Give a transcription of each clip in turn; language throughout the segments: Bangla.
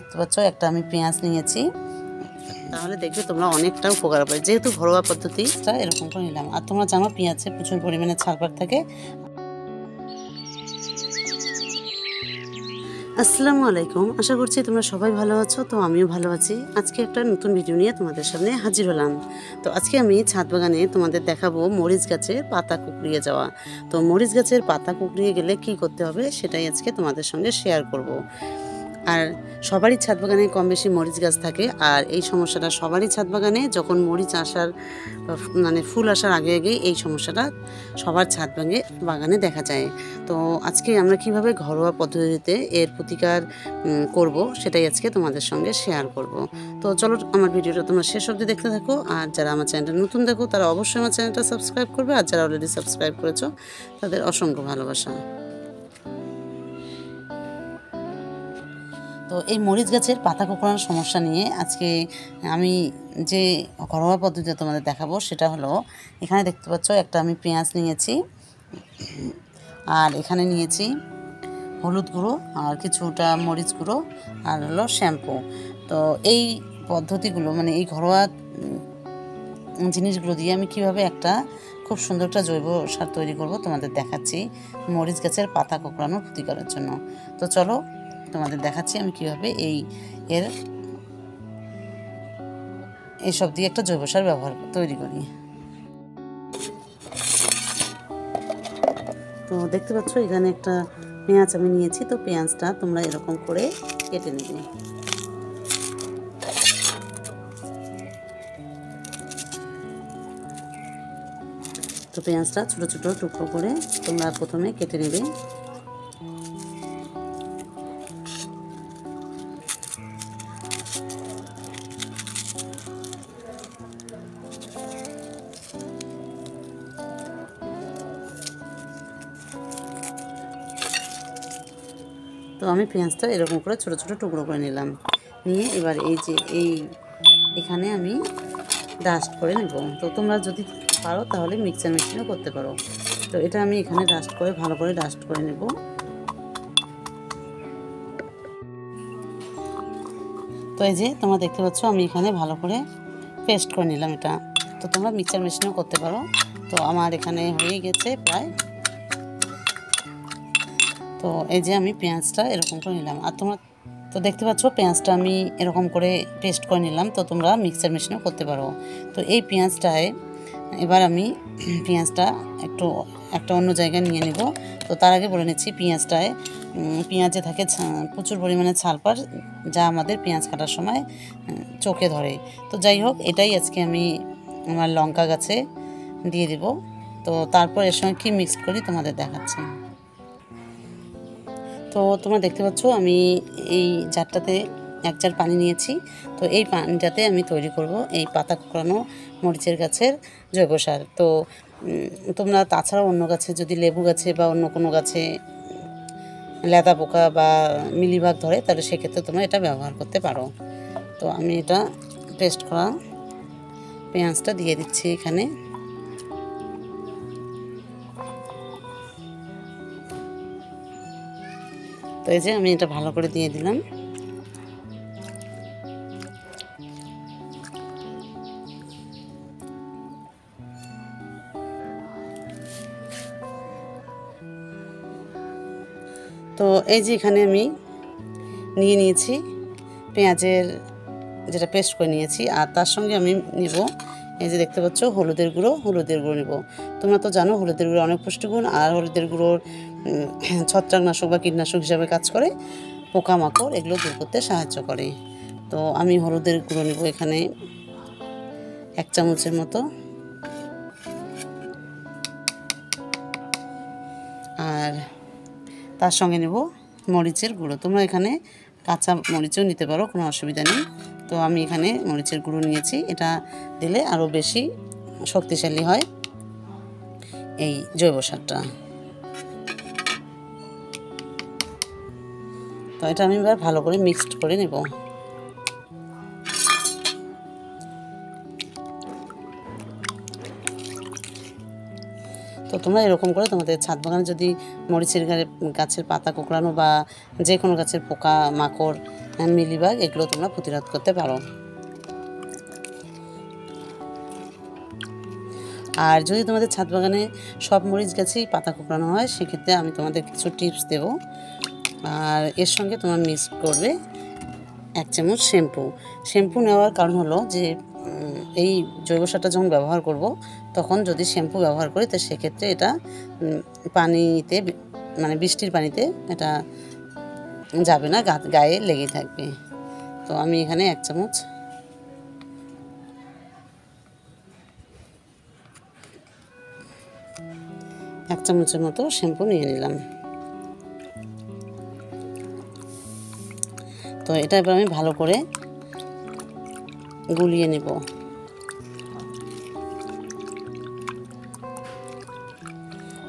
দেখতে পাচ্ছ একটা আমি পেঁয়াজ নিয়েছি, তাহলে দেখবে তোমরা অনেকটা উপকার পাবে। যেহেতু ঘরোয়া পদ্ধতিটা এরকম করে নিলাম। আর তোমরা জানো পেঁয়াজে প্রচুর পরিমাণে ছালপাড় থাকে। আসসালামু আলাইকুম, আশা করছি তোমরা সবাই ভালো আছো। তো আমিও ভালো আছি। আজকে একটা নতুন ভিডিও নিয়ে তোমাদের সামনে হাজির হলাম। তো আজকে আমি ছাদ বাগানে তোমাদের দেখাবো মরিচ গাছের পাতা কুঁকড়িয়ে যাওয়া। তো মরিচ গাছের পাতা কুঁকড়িয়ে গেলে কি করতে হবে সেটাই আজকে তোমাদের সঙ্গে শেয়ার করব। আর সবারই ছাদ বাগানে কম বেশি মরিচ গাছ থাকে, আর এই সমস্যাটা সবারই ছাদ বাগানে যখন মরিচ আসার মানে ফুল আসার আগে আগেই এই সমস্যাটা সবার ছাদ বাগানে দেখা যায়। তো আজকে আমরা কিভাবে ঘরোয়া পদ্ধতিতে এর প্রতিকার করব সেটাই আজকে তোমাদের সঙ্গে শেয়ার করব। তো চলো আমার ভিডিওটা তোমরা শেষ অবধি দেখতে থাকো। আর যারা আমার চ্যানেলটা নতুন দেখো তারা অবশ্যই আমার চ্যানেলটা সাবস্ক্রাইব করবে, আর যারা অলরেডি সাবস্ক্রাইব করেছো তাদের অসংখ্য ভালোবাসা। তো এই মরিচ গাছের পাতা কোঁকড়ানোর সমস্যা নিয়ে আজকে আমি যে ঘরোয়া পদ্ধতিতে তোমাদের দেখাবো সেটা হলো, এখানে দেখতে পাচ্ছ একটা আমি পেঁয়াজ নিয়েছি, আর এখানে নিয়েছি হলুদ গুঁড়ো আর কিছুটা মরিচ গুঁড়ো আর হলো শ্যাম্পু। তো এই পদ্ধতিগুলো মানে এই ঘরোয়া জিনিসগুলো দিয়ে আমি কিভাবে একটা খুব সুন্দর একটা জৈব সার তৈরি করব তোমাদের দেখাচ্ছি মরিচ গাছের পাতা কোঁকড়ানোর প্রতিকারের জন্য। তো চলো তোমাদের দেখাচ্ছি আমি কিভাবে এইসব দিয়ে একটা জৈব সার তৈরি করি। তো দেখতে পাচ্ছ এখানে একটা পেঁয়াজ আমি নিয়েছি। তো পেঁয়াজটা তোমরা এরকম করে কেটে নেবে। তো পেঁয়াজটা ছোট ছোট টুকরো করে তোমরা প্রথমে কেটে নেবে। তো আমি পেঁয়াজটা এরকম করে ছোট ছোট টুকরো করে নিলাম। নিয়ে এবার এখানে আমি ডাস্ট করে নেব। তো তোমরা যদি পারো তাহলে মিক্সার মেশিনেও করতে পারো। তো এটা আমি এখানে ভালো করে ডাস্ট করে নেব। তো এই যে তোমরা দেখতে পাচ্ছ আমি এখানে ভালো করে পেস্ট করে নিলাম এটা। তো তোমরা মিক্সার মেশিনেও করতে পারো। তো আমার এখানে হয়ে গেছে প্রায়। তো এই যে আমি পেঁয়াজটা এরকম করে নিলাম। আর তোমরা তো দেখতে পাচ্ছ পেঁয়াজটা আমি এরকম করে পেস্ট করে নিলাম। তো তোমরা মিক্সার মেশিনেও করতে পারো। তো এই পেঁয়াজটায় এবার আমি পেঁয়াজটা একটা অন্য জায়গায় নিয়ে নেব। তো তার আগে বলে নিচ্ছি পেঁয়াজে থাকে প্রচুর পরিমাণে ছালপাড়, যা আমাদের পেঁয়াজ কাটার সময় চোখে ধরে। তো যাই হোক, এটাই আজকে আমি আমার লঙ্কা গাছে দিয়ে দেব। তো তারপর এর সঙ্গে কী মিক্স করি তোমাদের দেখাচ্ছি। তো তোমরা দেখতে পাচ্ছ আমি এই জারটাতে 1 জার পানি নিয়েছি। তো এই পানিটাতে আমি তৈরি করব এই পাতা কোঁকড়ানো মরিচের গাছের জৈব সার। তো তোমরা তাছাড়াও অন্য গাছে যদি লেবু গাছে বা অন্য কোনো গাছে লেদা পোকা বা মিলিবাগ ধরে তাহলে সেক্ষেত্রে তোমরা এটা ব্যবহার করতে পারো। তো আমি এটা পেস্ট করা পেঁয়াজটা দিয়ে দিচ্ছি এখানে। তো এই যে আমি এটা ভালো করে দিয়ে দিলাম। তো এই যে এখানে আমি নিয়েছি পেঁয়াজের যেটা পেস্ট করে নিয়েছি, আর তার সঙ্গে আমি নিব এই যে দেখতে পাচ্ছ হলুদের গুঁড়ো নেব। তোমরা তো জানো হলুদের গুঁড়ো অনেক পুষ্টিগুণ, আর হলুদের গুঁড়োর ছত্রাকনাশক বা কীটনাশক হিসাবে কাজ করে, পোকামাকড় এগুলো দূর করতে সাহায্য করে। তো আমি হলুদের গুঁড়ো নেব এখানে 1 চামচের মতো, আর তার সঙ্গে নেব মরিচের গুঁড়ো। তোমরা এখানে কাঁচা মরিচও নিতে পারো, কোনো অসুবিধা নেই। তো আমি এখানে মরিচের গুঁড়ো নিয়েছি, এটা দিলে আরও বেশি শক্তিশালী হয় এই জৈব সারটা। তো এটা আমি এবার ভালো করে মিক্সড করে নেব। তো তোমরা এরকম করে তোমাদের ছাদ বাগানে যদি মরিচের গাছের পাতা কোঁকড়ানো বা যে কোনো গাছের পোকা মাকড় মিলিবাগ এগুলো তোমরা প্রতিরোধ করতে পারো। আর যদি তোমাদের ছাদ বাগানে সব মরিচ গাছেই পাতা কোঁকড়ানো হয় সেক্ষেত্রে আমি তোমাদের কিছু টিপস দেব। আর এর সঙ্গে তোমরা মিক্স করবে 1 চামচ শ্যাম্পু নেওয়ার কারণ হলো যে এই জৈব সারটা যখন ব্যবহার করব তখন যদি শ্যাম্পু ব্যবহার করি তো সেক্ষেত্রে এটা পানিতে মানে বৃষ্টির পানিতে এটা যাবে না, গায়ে লেগে থাকবে। তো আমি এখানে 1 চামচের মতো শ্যাম্পু নিয়ে নিলাম। তো এটা এবার আমি ভালো করে গুলিয়ে নেব।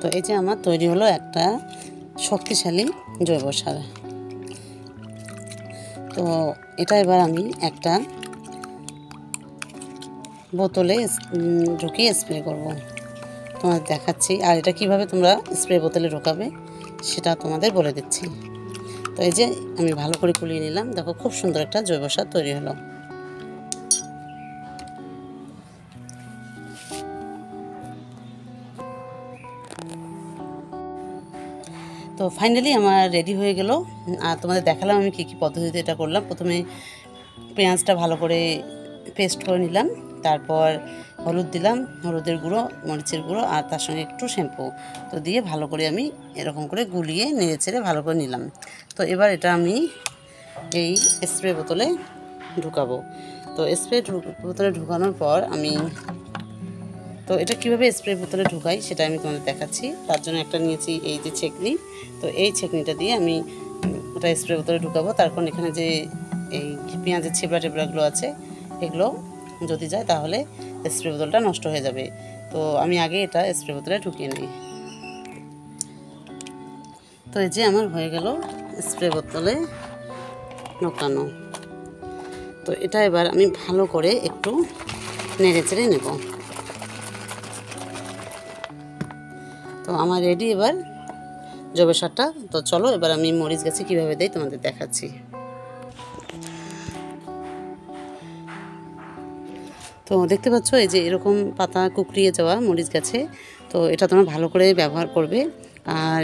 তো এই যে আমার তৈরি হলো একটা শক্তিশালী জৈব সার। তো এটা এবার আমি একটা বোতলে ঢুকিয়ে স্প্রে করব। তোমাদের দেখাচ্ছি, আর এটা কিভাবে তোমরা স্প্রে বোতলে ঢোকাবে সেটা তোমাদের বলে দিচ্ছি। তো এই যে আমি ভালো করে গুলিয়ে নিলাম, দেখো খুব সুন্দর একটা জৈব সার তৈরি হলো। তো ফাইনালি আমার রেডি হয়ে গেল। আর তোমাদের দেখালাম আমি কী পদ্ধতিতে এটা করলাম। প্রথমে পেঁয়াজটা ভালো করে পেস্ট করে নিলাম, তারপর হলুদ দিলাম, হলুদের গুঁড়ো, মরিচের গুঁড়ো আর তার সঙ্গে একটু শ্যাম্পু তো দিয়ে ভালো করে আমি এরকম করে গুলিয়ে নেড়ে ছেড়ে ভালো করে নিলাম। তো এবার এটা আমি এই স্প্রে বোতলে ঢুকাবো। তো স্প্রে বোতলে ঢুকানোর পর আমি তো এটা কীভাবে স্প্রে বোতলে ঢুকাই সেটা আমি তোমাদের দেখাচ্ছি। তার জন্য একটা নিয়েছি এই যে ছেঁকনি। তো এই ছেঁকনিটা দিয়ে আমি ওটা স্প্রে বোতলে ঢুকাবো। তারপর এখানে যে এই পেঁয়াজের ছিবড়া টেবড়াগুলো আছে এগুলো যদি যায় তাহলে স্প্রে বোতলটা নষ্ট হয়ে যাবে। তো আমি আগে এটা স্প্রে বোতলে ঢুকিয়ে নিই। তো এই যে আমার হয়ে গেল স্প্রে বোতলে ঢোকানো। তো এটা এবার আমি ভালো করে একটু নেড়ে চেড়ে নেব। তো আমার রেডি এবার জৈব সারটা। তো চলো এবার আমি মরিচ গাছে কীভাবে দেই তোমাদের দেখাচ্ছি। তো দেখতে পাচ্ছ এই যে এরকম পাতা কুকড়িয়ে যাওয়া মরিচ গাছে, তো এটা তোমরা ভালো করে ব্যবহার করবে। আর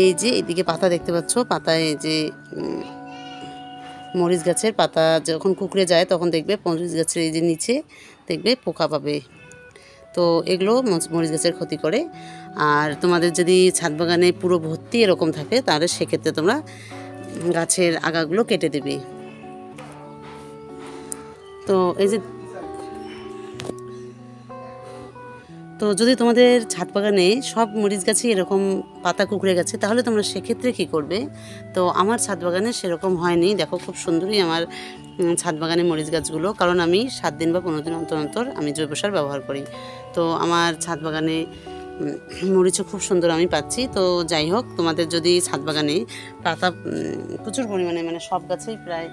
এই যে এদিকে পাতা দেখতে পাচ্ছ, পাতায় যে মরিচ গাছের পাতা যখন কুকড়ে যায় তখন দেখবে মরিচ গাছের এই যে নিচে দেখবে পোকা পাবে। তো এগুলো মরিচ গাছের ক্ষতি করে। আর তোমাদের যদি ছাদ বাগানে পুরো ভর্তি এরকম থাকে তাহলে সেক্ষেত্রে তোমরা গাছের আগাগুলো কেটে দেবে। তো এই যে তো যদি তোমাদের ছাদ বাগানে সব মরিচ গাছে এরকম পাতা কুকড়ে গেছে তাহলে তোমরা সেক্ষেত্রে কী করবে। তো আমার ছাদ বাগানে সেরকম হয়নি, দেখো খুব সুন্দরই আমার ছাদ বাগানে মরিচ গাছগুলো, কারণ আমি 7 দিন বা 15 দিন অন্তর অন্তর আমি জৈব সার ব্যবহার করি। তো আমার ছাদ বাগানে মরিচও খুব সুন্দর আমি পাচ্ছি। তো যাই হোক, তোমাদের যদি ছাদ বাগানে পাতা প্রচুর পরিমাণে মানে সব গাছেই প্রায়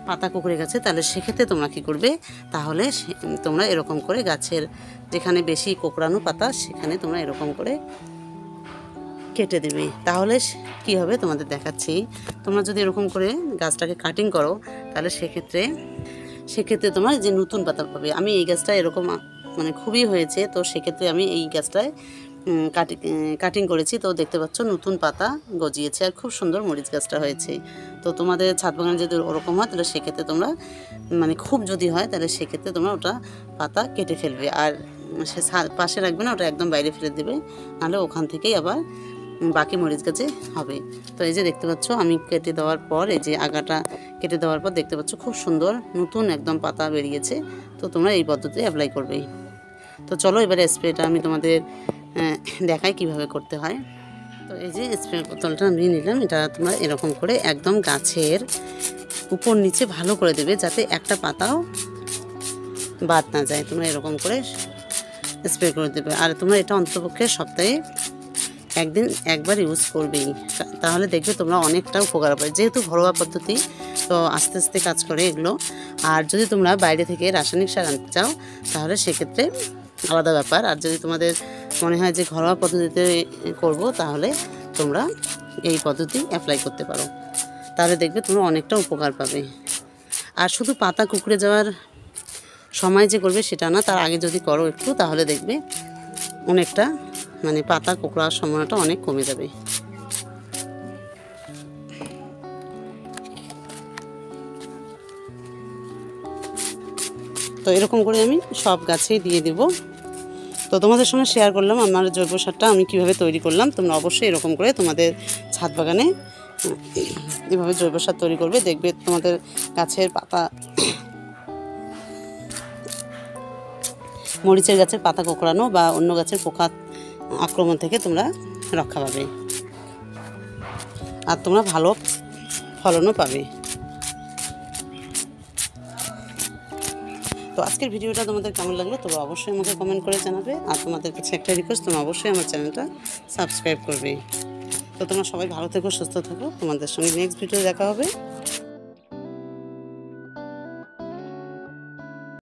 পাতা কুকড়ে গেছে তাহলে সেক্ষেত্রে তোমরা কী করবে, তাহলে তোমরা এরকম করে গাছের যেখানে বেশি কোঁকড়ানো পাতা সেখানে তোমরা এরকম করে কেটে দেবে। তাহলে কি হবে তোমাদের দেখাচ্ছি। তোমরা যদি এরকম করে গাছটাকে কাটিং করো তাহলে সেক্ষেত্রে তোমরা যে নতুন পাতা পাবে। আমি এই গাছটা এরকম মানে খুবই হয়েছে, তো সেক্ষেত্রে আমি এই গাছটায় কাটিং করেছি। তো দেখতে পাচ্ছ নতুন পাতা গজিয়েছে আর খুব সুন্দর মরিচ গাছটা হয়েছে। তো তোমাদের ছাদ বাগানে যদি ওরকম হয় তাহলে সেক্ষেত্রে তোমরা মানে খুব যদি হয় তাহলে সেক্ষেত্রে তোমরা ওটা পাতা কেটে ফেলবে, আর সে পাশে রাখবে না, ওটা একদম বাইরে ফেলে দেবে, নাহলে ওখান থেকেই আবার বাকি মরিচ গাছে হবে। তো এই যে দেখতে পাচ্ছ আমি কেটে দেওয়ার পর এই যে আগাটা কেটে দেওয়ার পর দেখতে পাচ্ছ খুব সুন্দর নতুন একদম পাতা বেরিয়েছে। তো তোমরা এই পদ্ধতি অ্যাপ্লাই করবে। তো চলো এবারে স্প্রেটা আমি তোমাদের দেখাই কিভাবে করতে হয়। তো এই যে স্প্রে বোতলটা আমি নিলাম, এটা তোমরা এরকম করে একদম গাছের উপর নিচে ভালো করে দেবে যাতে একটা পাতাও বাদ না যায়। তোমরা এরকম করে স্প্রে করে দেবে। আর তোমরা এটা অন্ততপক্ষে সপ্তাহে একবার ইউজ করবেই, তাহলে দেখবে তোমরা অনেকটা উপকার পাবে। যেহেতু ঘরোয়া পদ্ধতি তো আস্তে আস্তে কাজ করে এগুলো। আর যদি তোমরা বাইরে থেকে রাসায়নিক সার আনতে চাও তাহলে সেক্ষেত্রে আলাদা ব্যাপার। আর যদি তোমাদের মনে হয় যে ঘরোয়া পদ্ধতিতে করব, তাহলে তোমরা এই পদ্ধতি অ্যাপ্লাই করতে পারো। তাহলে দেখবে তোমরা অনেকটা উপকার পাবে। আর শুধু পাতা কুঁকড়ে যাওয়ার সময় যে করবে সেটা না, তার আগে যদি করো একটু, তাহলে দেখবে অনেকটা মানে পাতা কুঁকড়ার সময়টা অনেক কমে যাবে। তো এরকম করে আমি সব গাছেই দিয়ে দেব। তো তোমাদের সঙ্গে শেয়ার করলাম আমার জৈব সারটা আমি কীভাবে তৈরি করলাম। তোমরা অবশ্যই এরকম করে তোমাদের ছাদ বাগানে এভাবে জৈব সার তৈরি করবে, দেখবে তোমাদের গাছের পাতা, মরিচের গাছের পাতা কোঁকড়ানো বা অন্য গাছের পোকা আক্রমণ থেকে তোমরা রক্ষা পাবে, আর তোমরা ভালো ফলনও পাবে। তো আজকের ভিডিওটা তোমাদের কেমন লাগলো তোমরা অবশ্যই আমাকে কমেন্ট করে জানাবে। আর তোমাদের কাছে একটা রিকোয়েস্ট, তোমরা অবশ্যই আমার চ্যানেলটা সাবস্ক্রাইব করবে। তো তোমরা সবাই ভালো থেকো, সুস্থ থাকো। তোমাদের সঙ্গে নেক্সট ভিডিও দেখা হবে।